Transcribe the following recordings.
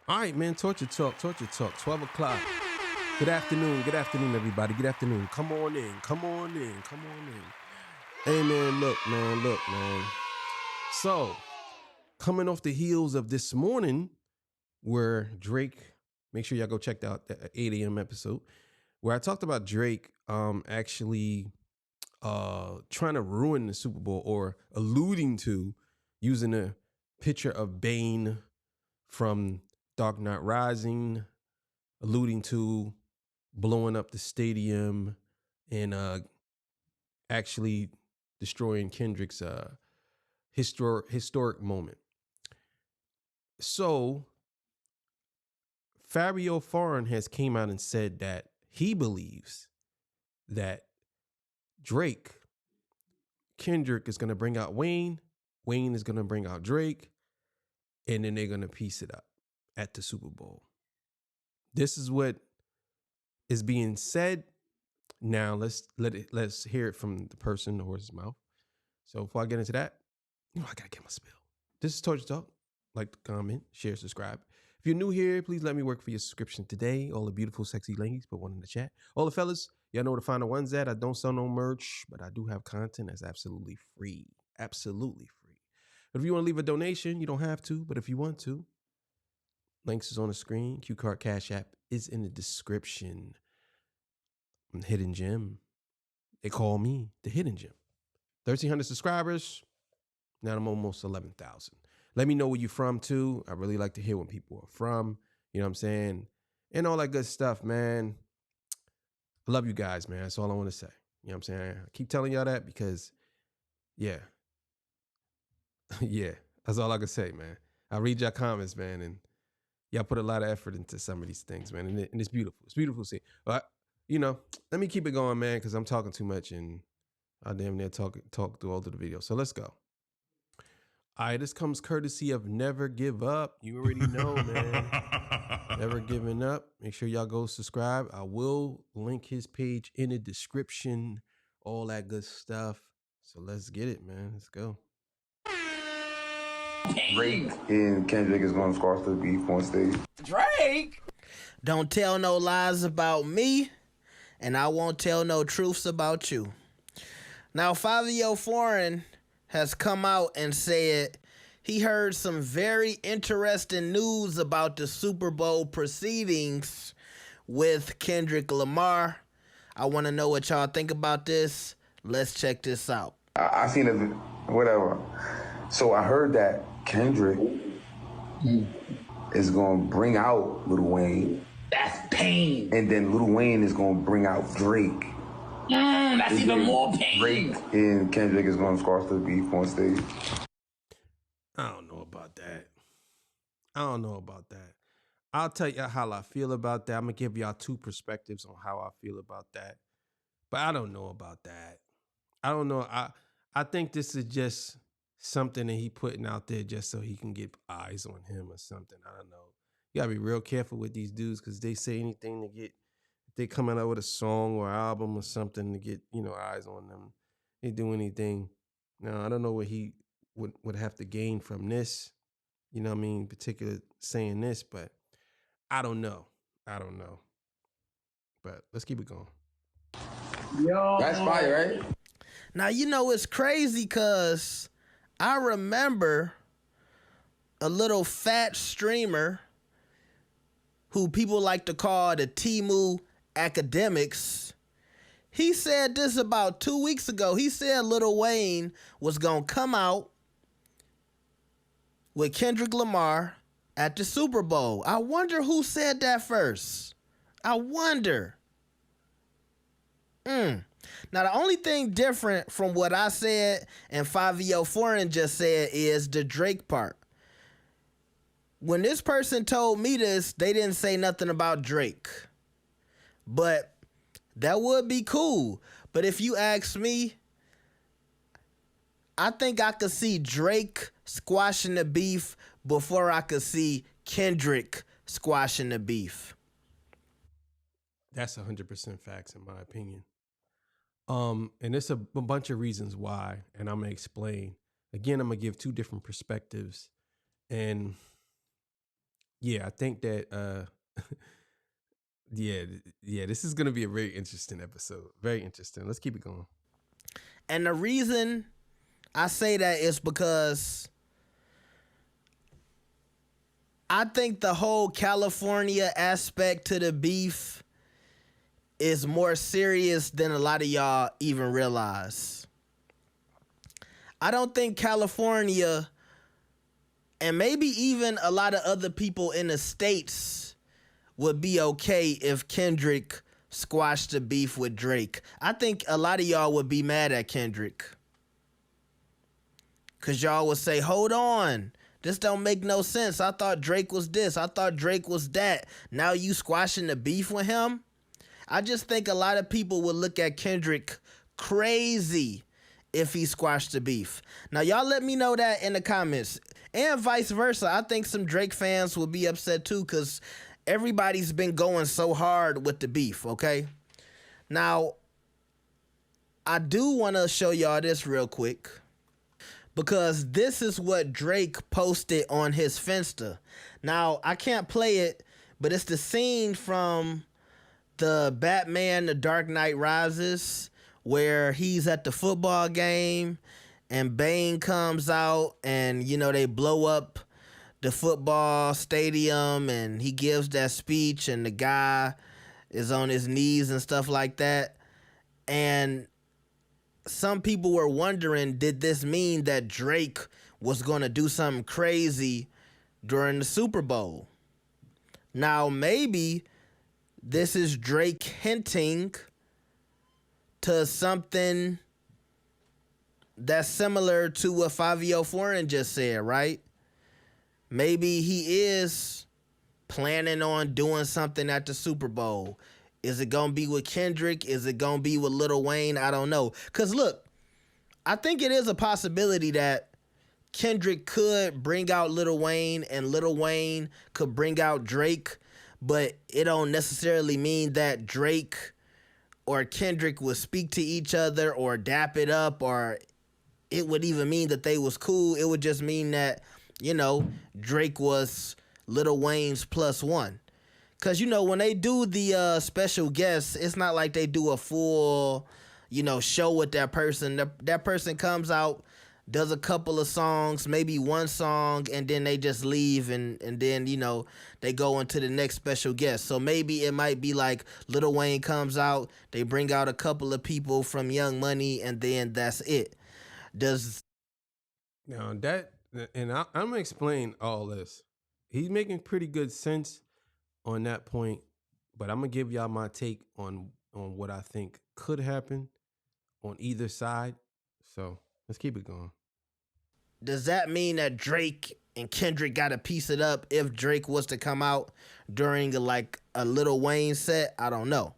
All right, man. Torture talk. 12 o'clock. Good afternoon, everybody. Good afternoon. Come on in. Hey, man, look, man. So, coming off the heels of this morning, where Drake, make sure y'all go check out the 8 a.m. episode, where I talked about Drake actually trying to ruin the Super Bowl, or alluding to using a picture of Bane from Dark Knight Rising, alluding to blowing up the stadium and actually destroying Kendrick's historic moment. So Fabio Foreign has came out and said that he believes that Kendrick is going to bring out Wayne is going to bring out Drake, and then they're going to piece it up at the Super Bowl. This is what is being said. Now let's hear it from the person, the horse's mouth. So before I get into that, I gotta get my spill. This is Torture Talk. Like, comment, share, subscribe. If you're new here, please let me work for your subscription today. All the beautiful, sexy ladies, put one in the chat. All the fellas, y'all know where to find the ones at. I don't sell no merch, but I do have content that's absolutely free. Absolutely free. But if you want to leave a donation, you don't have to, but if you want to, links is on the screen. Q Card Cash App is in the description. Hidden Gem. They call me the Hidden Gem. 1,300 subscribers. Now I'm almost 11,000. Let me know where you're from, too. I really like to hear where people are from. You know what I'm saying? And all that good stuff, man. I love you guys, man. That's all I want to say. You know what I'm saying? I keep telling y'all that because, yeah. Yeah. That's all I can say, man. I read y'all comments, man, and y'all put a lot of effort into some of these things, man. And it's beautiful. It's beautiful to see. But, let me keep it going, man, because I'm talking too much and I damn near talk through all of the videos. So let's go. All right, this comes courtesy of Never Give Up. You already know, man. Never giving up. Make sure y'all go subscribe. I will link his page in the description. All that good stuff. So let's get it, man. Let's go. Drake and Kendrick is going to squash the beef on stage. Drake? Don't tell no lies about me, and I won't tell no truths about you. Now, Fabio Foreign has come out and said he heard some very interesting news about the Super Bowl proceedings with Kendrick Lamar. I want to know what y'all think about this. Let's check this out. I seen it, whatever. So I heard that Kendrick is going to bring out Lil Wayne. That's pain. And then Lil Wayne is going to bring out Drake. That's even more pain. Drake and Kendrick is going to squash the beef on stage. I don't know about that. I'll tell you how I feel about that. I'm going to give y'all two perspectives on how I feel about that. But I don't know about that. I don't know. I think this is just something that he putting out there just so he can get eyes on him or something. I don't know. You got to be real careful with these dudes because they say anything to get, if they coming out with a song or album or something to get, eyes on them. They do anything. Now, I don't know what he would have to gain from this, particular saying this, but I don't know. But let's keep it going. Yo. That's fire, right? Now, it's crazy because I remember a little fat streamer who people like to call the Temu academics. He said this about 2 weeks ago. He said Lil Wayne was going to come out with Kendrick Lamar at the Super Bowl. I wonder who said that first. I wonder. Now, the only thing different from what I said and Fabio Foreign just said is the Drake part. When this person told me this, they didn't say nothing about Drake. But that would be cool. But if you ask me, I think I could see Drake squashing the beef before I could see Kendrick squashing the beef. That's 100% facts in my opinion. And there's a bunch of reasons why, and I'm gonna explain. Again, I'm gonna give two different perspectives, and Yeah, I think that yeah, this is gonna be a very interesting episode. Very interesting. Let's keep it going. And the reason I say that is because I think the whole California aspect to the beef is more serious than a lot of y'all even realize. I don't think California, and maybe even a lot of other people in the States, would be okay if Kendrick squashed the beef with Drake. I think a lot of y'all would be mad at Kendrick. Because y'all would say, hold on, this don't make no sense. I thought Drake was this. I thought Drake was that. Now you squashing the beef with him? I just think a lot of people would look at Kendrick crazy if he squashed the beef. Now, y'all let me know that in the comments. And vice versa. I think some Drake fans will be upset too because everybody's been going so hard with the beef, okay? Now, I do want to show y'all this real quick because this is what Drake posted on his Finsta. Now, I can't play it, but it's the scene from the Batman The Dark Knight Rises where he's at the football game and Bane comes out and, you know, they blow up the football stadium and he gives that speech and the guy is on his knees and stuff like that. And some people were wondering, did this mean that Drake was going to do something crazy during the Super Bowl? Now, maybe this is Drake hinting to something that's similar to what Fabio Foreign just said, right? Maybe he is planning on doing something at the Super Bowl. Is it going to be with Kendrick? Is it going to be with Lil Wayne? I don't know. Because look, I think it is a possibility that Kendrick could bring out Lil Wayne and Lil Wayne could bring out Drake, but it don't necessarily mean that Drake or Kendrick would speak to each other or dap it up, or it would even mean that they was cool. It would just mean that, you know, Drake was Lil Wayne's plus one. Because, you know, when they do the special guests, it's not like they do a full, you know, show with that person. That person comes out, does a couple of songs, maybe one song, and then they just leave, and then, you know, they go into the next special guest. So maybe it might be like Lil Wayne comes out, they bring out a couple of people from Young Money, and then that's it. Now that, and I'm gonna explain all this. He's making pretty good sense on that point, but I'm gonna give y'all my take on what I think could happen on either side. So let's keep it going. Does that mean that Drake and Kendrick got to piece it up if Drake was to come out during a Lil Wayne set? I don't know.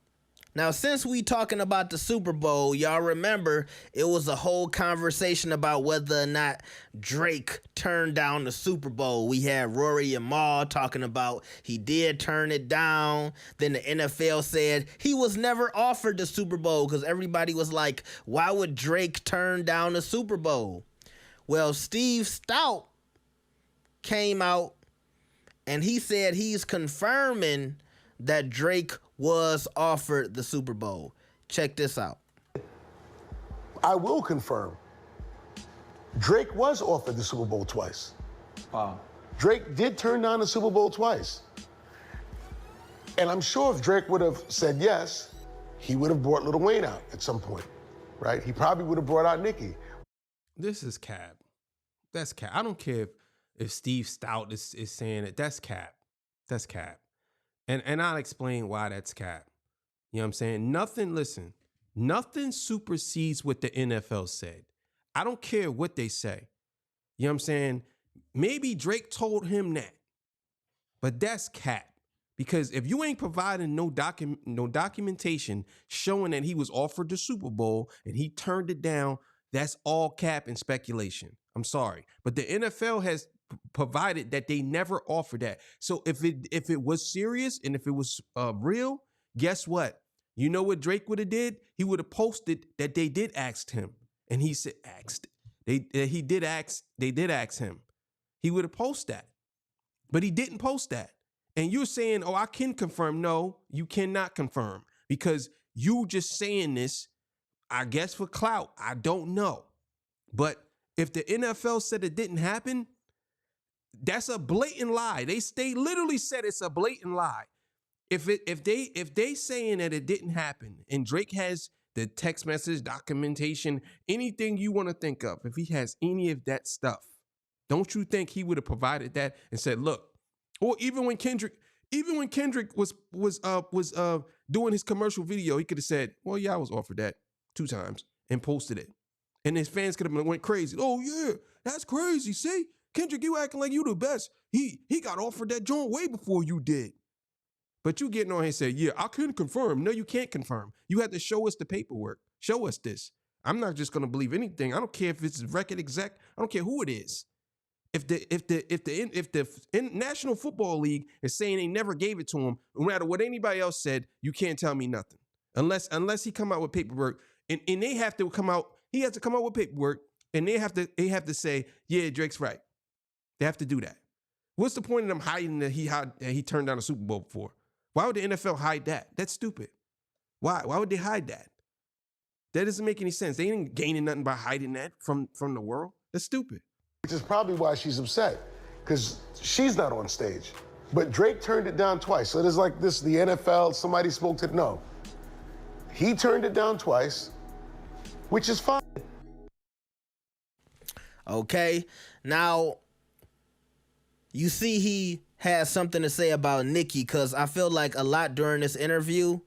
Now, since we talking about the Super Bowl, y'all remember it was a whole conversation about whether or not Drake turned down the Super Bowl. We had Rory and Mal talking about he did turn it down. Then the NFL said he was never offered the Super Bowl because everybody was like, why would Drake turn down the Super Bowl? Well, Steve Stout came out and he said he's confirming that Drake was offered the Super Bowl. Check this out. I will confirm. Drake was offered the Super Bowl twice. Wow. Drake did turn down the Super Bowl twice. And I'm sure if Drake would have said yes, he would have brought Lil Wayne out at some point, right? He probably would have brought out Nicki. This is cap. That's cap. I don't care if Steve Stout is saying it. That's cap. That's cap. And I'll explain why that's cap. You know what I'm saying? Nothing supersedes what the NFL said. I don't care what they say. You know what I'm saying? Maybe Drake told him that, but that's cap. Because if you ain't providing no documentation showing that he was offered the Super Bowl and he turned it down, that's all cap and speculation. I'm sorry. But the NFL has provided that they never offered that. So if it was serious and if it was real, guess what? You know what Drake would have did? He would have posted that they did ask him. And he said they did ask him. He would have posted that. But he didn't post that. And you're saying, oh, I can confirm. No, you cannot confirm because you just saying this, I guess for clout. I don't know. But if the NFL said it didn't happen, that's a blatant lie. They literally said it's a blatant lie. If they saying that it didn't happen and Drake has the text message, documentation, anything you want to think of, if he has any of that stuff, don't you think he would have provided that and said, look, or even when Kendrick was doing his commercial video, he could have said, well, yeah, I was offered that 2 times and posted it. And his fans could have went crazy. Oh, yeah, that's crazy. See, Kendrick, you acting like you the best. He got offered that joint way before you did. But you getting on here and say, yeah, I couldn't confirm. No, you can't confirm. You have to show us the paperwork. Show us this. I'm not just going to believe anything. I don't care if it's record exec. I don't care who it is. If the National Football League is saying they never gave it to him, no matter what anybody else said, you can't tell me nothing. Unless he come out with paperwork and they have to come out, he has to come out with paperwork and they have to say, yeah, Drake's right. They have to do that. What's the point of them hiding that he turned down a Super Bowl before? Why would the NFL hide that? That's stupid. Why? Why would they hide that? That doesn't make any sense. They ain't gaining nothing by hiding that from the world. That's stupid. Which is probably why she's upset, because she's not on stage. But Drake turned it down twice. So it is like this, the NFL, somebody spoke to, no. He turned it down twice, which is fine. Okay, now you see he has something to say about Nicki, because I feel like a lot during this interview,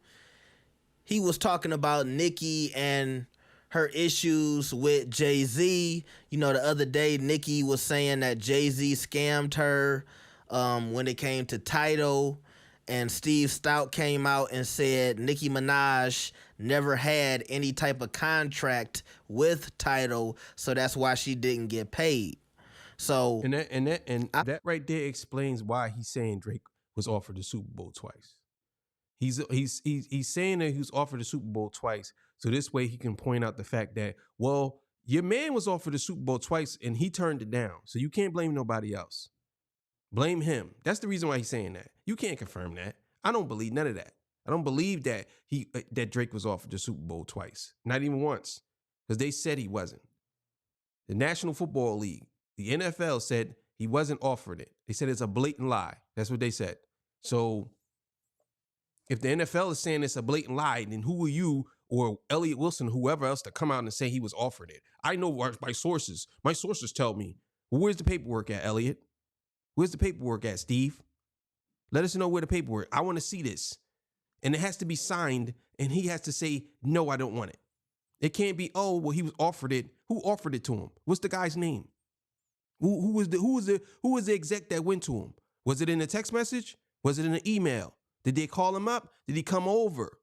he was talking about Nicki and her issues with Jay-Z. You know, the other day, Nicki was saying that Jay-Z scammed her when it came to Tidal, and Steve Stout came out and said Nicki Minaj never had any type of contract with Tidal, so that's why she didn't get paid. So that right there explains why he's saying Drake was offered the Super Bowl twice. He's saying that he was offered the Super Bowl twice, so this way he can point out the fact that, well, your man was offered the Super Bowl twice and he turned it down, so you can't blame nobody else. Blame him. That's the reason why he's saying that. You can't confirm that. I don't believe none of that. I don't believe that that Drake was offered the Super Bowl twice, not even once, because they said he wasn't. The National Football League, the NFL said he wasn't offered it. They said it's a blatant lie. That's what they said. So if the NFL is saying it's a blatant lie, then who are you or Elliott Wilson, whoever else, to come out and say he was offered it? I know my sources. My sources tell me. Well, where's the paperwork at, Elliott? Where's the paperwork at, Steve? Let us know where the paperwork. I want to see this. And it has to be signed, and he has to say, no, I don't want it. It can't be, oh, well, he was offered it. Who offered it to him? What's the guy's name? Who was the exec that went to him? Was it in a text message? Was it in an email? Did they call him up? Did he come over?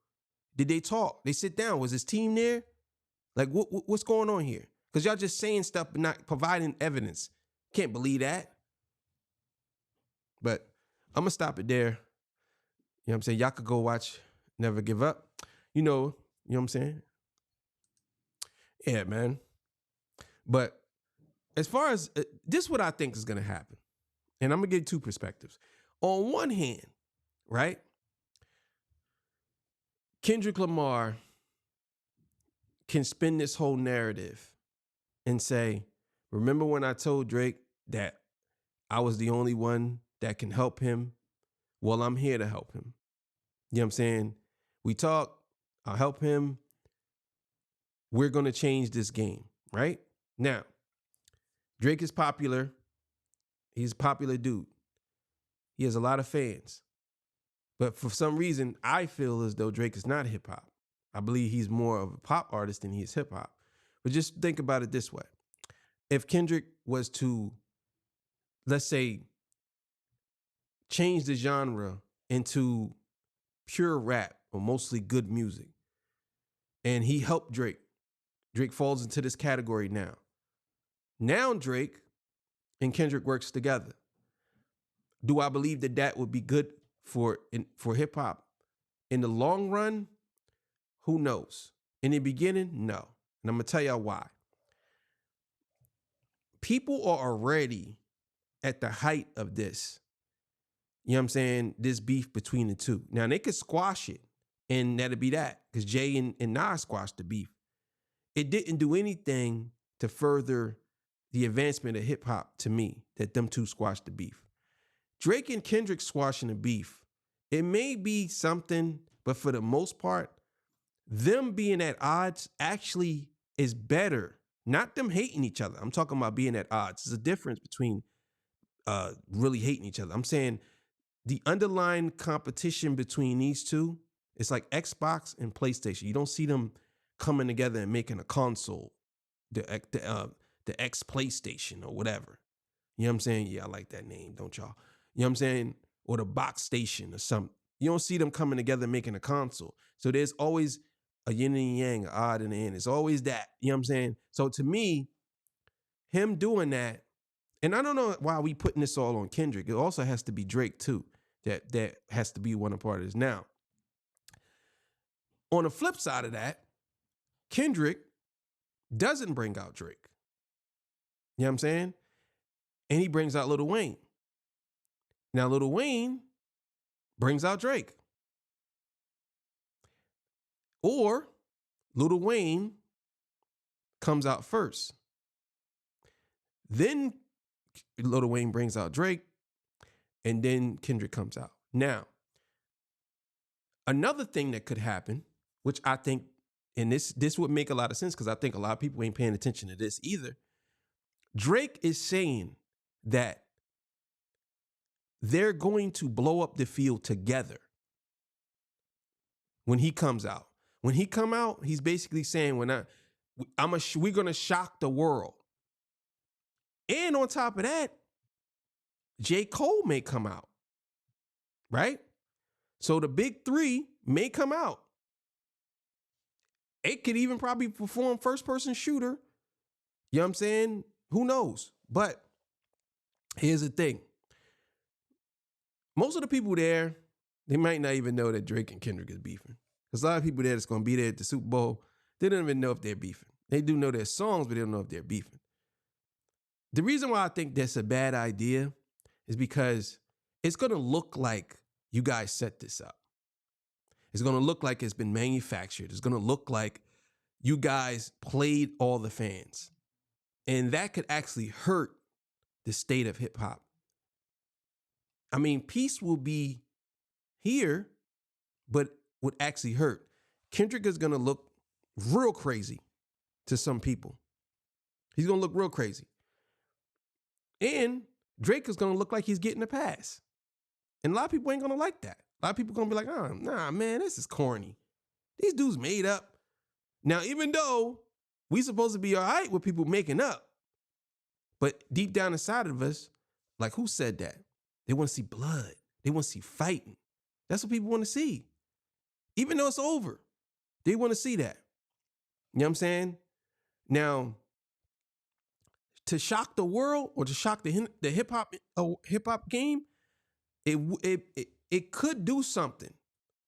Did they talk? They sit down? Was his team there? Like, what's going on here? Because y'all just saying stuff but not providing evidence. Can't believe that. But I'm going to stop it there. You know what I'm saying? Y'all could go watch Never Give Up. You know what I'm saying? Yeah, man. But as far as this is what I think is going to happen. And I'm going to give 2 perspectives. On one hand, right? Kendrick Lamar can spin this whole narrative and say, remember when I told Drake that I was the only one that can help him? Well, I'm here to help him. You know what I'm saying? We talk, I'll help him. We're going to change this game, right? Now, Drake is popular. He's a popular dude. He has a lot of fans. But for some reason, I feel as though Drake is not hip hop. I believe he's more of a pop artist than he is hip hop. But just think about it this way. If Kendrick was to, let's say, change the genre into pure rap or mostly good music, and he helped Drake, Drake falls into this category now. Now Drake and Kendrick works together. Do I believe that that would be good for hip hop? In the long run, who knows? In the beginning, no. And I'm going to tell y'all why. People are already at the height of this you know what I'm saying, this beef between the two. Now they could squash it and that'd be that, because Jay and Nas squashed the beef. It didn't do anything to further the advancement of hip hop to me, that them two squashed the beef. Drake and Kendrick squashing the beef, it may be something, but for the most part, them being at odds actually is better. Not them hating each other. I'm talking about being at odds. There's a difference between really hating each other. I'm saying the underlying competition between these two, it's like Xbox and PlayStation. You don't see them coming together and making a console, the X PlayStation or whatever. You know what I'm saying? Yeah, I like that name, don't y'all? You know what I'm saying? Or the Box Station or something. You don't see them coming together and making a console. So there's always a yin and yang, an odd and an end. It's always that. You know what I'm saying? So to me, him doing that, and I don't know why we putting this all on Kendrick. It also has to be Drake too. That has to be one of part of this. Now, on the flip side of that, Kendrick doesn't bring out Drake. You know what I'm saying? And he brings out Lil Wayne. Now, Lil Wayne brings out Drake. Or Lil Wayne comes out first. Then Lil Wayne brings out Drake, and then Kendrick comes out. Now, another thing that could happen, which I think, and this would make a lot of sense because I think a lot of people ain't paying attention to this either. Drake is saying that they're going to blow up the field together when he comes out. When he come out, he's basically saying, we're going to shock the world. And on top of that, J. Cole may come out, right? So the big three may come out. It could even probably perform first-person shooter. You know what I'm saying? Who knows? But here's the thing. Most of the people there, they might not even know that Drake and Kendrick is beefing. Because a lot of people there that's going to be there at the Super Bowl, they don't even know if they're beefing. They do know their songs, but they don't know if they're beefing. The reason why I think that's a bad idea is because it's going to look like you guys set this up. It's going to look like it's been manufactured. It's going to look like you guys played all the fans. And that could actually hurt the state of hip hop. I mean, peace will be here, but would actually hurt. Kendrick is going to look real crazy to some people. He's going to look real crazy. And Drake is going to look like he's getting a pass. And a lot of people ain't going to like that. A lot of people going to be like, oh, nah, man, this is corny. These dudes made up. Now, even though we supposed to be all right with people making up, but deep down inside of us, like, who said that? They want to see blood. They want to see fighting. That's what people want to see. Even though it's over, they want to see that. You know what I'm saying? Now, to shock the world or to shock the hip hop game, it could do something.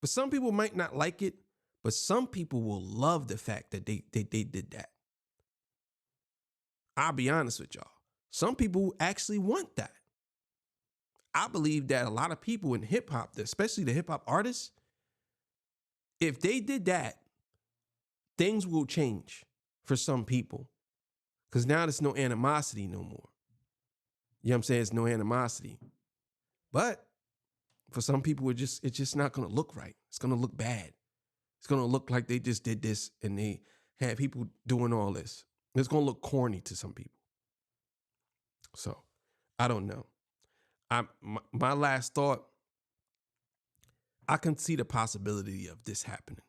But some people might not like it, but some people will love the fact that they did that. I'll be honest with y'all. Some people actually want that. I believe that a lot of people in hip hop, especially the hip hop artists, if they did that, things will change for some people. Because now there's no animosity no more. You know what I'm saying? It's no animosity. But for some people, it's just not going to look right. It's going to look bad. It's going to look like they just did this and they had people doing all this. It's going to look corny to some people. So, I don't know. My last thought, I can see the possibility of this happening.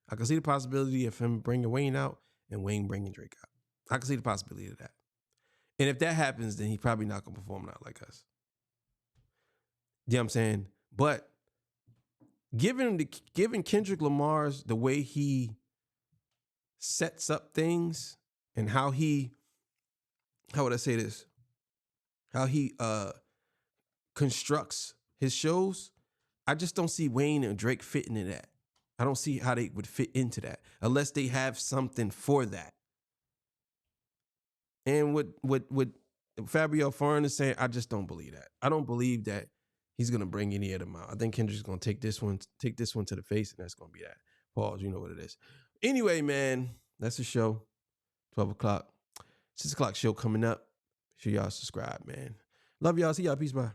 I can see the possibility of him bringing Wayne out and Wayne bringing Drake out. I can see the possibility of that. And if that happens, then he's probably not going to perform out like us. You know what I'm saying? But given Kendrick Lamar's, the way he sets up things and how would I say this? How he constructs his shows, I just don't see Wayne and Drake fitting in that. I don't see how they would fit into that unless they have something for that. And what Fabio Foreign is saying, I just don't believe that. I don't believe that he's gonna bring any of them out. I think Kendrick's gonna take this one to the face, and that's gonna be that. Pause. You know what it is. Anyway, man, that's the show. 12 o'clock, 6 o'clock show coming up. Make sure y'all subscribe, man. Love y'all. See y'all. Peace. Bye.